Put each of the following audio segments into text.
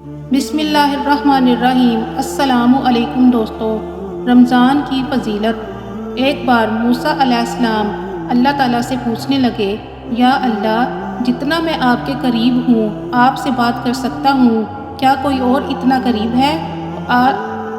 بسم اللہ الرحمن الرحیم۔ السلام علیکم دوستو۔ رمضان کی فضیلت۔ ایک بار موسیٰ علیہ السلام اللہ تعالیٰ سے پوچھنے لگے، یا اللہ، جتنا میں آپ کے قریب ہوں، آپ سے بات کر سکتا ہوں، کیا کوئی اور اتنا قریب ہے؟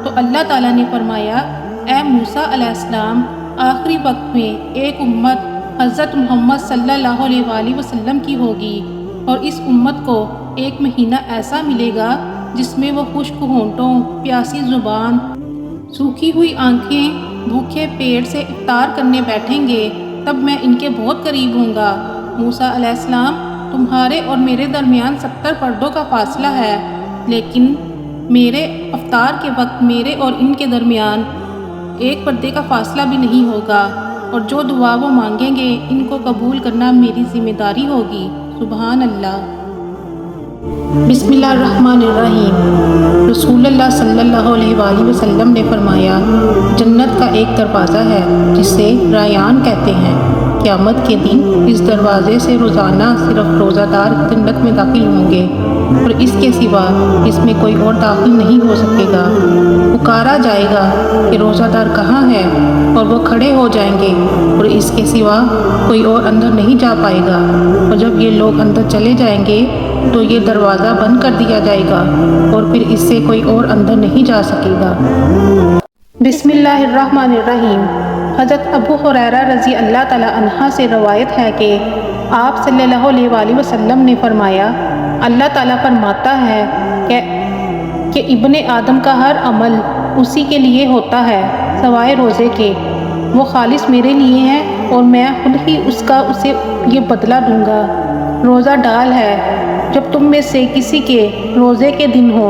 تو اللہ تعالیٰ نے فرمایا، اے موسیٰ علیہ السلام، آخری وقت میں ایک امت حضرت محمد صلی اللہ علیہ وآلہ وسلم کی ہوگی، اور اس امت کو ایک مہینہ ایسا ملے گا جس میں وہ خشک ہونٹوں، پیاسی زبان، سوکھی ہوئی آنکھیں، بھوکے پیٹ سے افطار کرنے بیٹھیں گے، تب میں ان کے بہت قریب ہوں گا۔ موسیٰ علیہ السلام، تمہارے اور میرے درمیان 70 پردوں کا فاصلہ ہے، لیکن میرے افطار کے وقت میرے اور ان کے درمیان ایک پردے کا فاصلہ بھی نہیں ہوگا، اور جو دعا وہ مانگیں گے ان کو قبول کرنا میری ذمہ داری ہوگی۔ سبحان اللہ۔ بسم اللہ الرحمن الرحیم۔ رسول اللہ صلی اللہ علیہ وآلہ وسلم نے فرمایا، جنت کا ایک دروازہ ہے جسے ریان کہتے ہیں۔ قیامت کے دن اس دروازے سے روزانہ صرف روزہ دار جنت میں داخل ہوں گے، اور اس کے سوا اس میں کوئی اور داخل نہیں ہو سکے گا۔ پکارا جائے گا کہ روزہ دار کہاں ہے، اور وہ کھڑے ہو جائیں گے، اور اس کے سوا کوئی اور اندر نہیں جا پائے گا۔ اور جب یہ لوگ اندر چلے جائیں گے تو یہ دروازہ بند کر دیا جائے گا، اور پھر اس سے کوئی اور اندر نہیں جا سکے گا۔ بسم اللہ الرحمن الرحیم۔ حضرت ابو ہریرہ رضی اللہ تعالیٰ عنہ سے روایت ہے کہ آپ صلی اللہ علیہ وآلہ وسلم نے فرمایا، اللہ تعالیٰ فرماتا ہے کہ ابن آدم کا ہر عمل اسی کے لیے ہوتا ہے سوائے روزے کے، وہ خالص میرے لیے ہے، اور میں خود ہی اسے یہ بدلہ دوں گا۔ روزہ ڈال ہے جب تم میں سے کسی کے روزے کے دن ہو،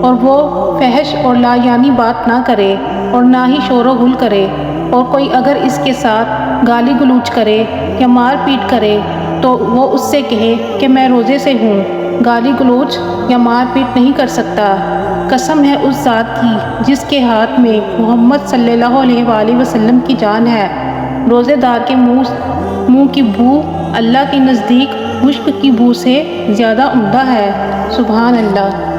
اور وہ فحش اور لا یعنی بات نہ کرے، اور نہ ہی شور و غل کرے، اور کوئی اگر اس کے ساتھ گالی گلوچ کرے یا مار پیٹ کرے تو وہ اس سے کہے کہ میں روزے سے ہوں، گالی گلوچ یا مار پیٹ نہیں کر سکتا۔ قسم ہے اس ذات کی جس کے ہاتھ میں محمد صلی اللہ علیہ وآلہ وسلم کی جان ہے، روزے دار کے منہ کی بو اللہ کے نزدیک مشک کی بو سے زیادہ عمدہ ہے۔ سبحان اللہ۔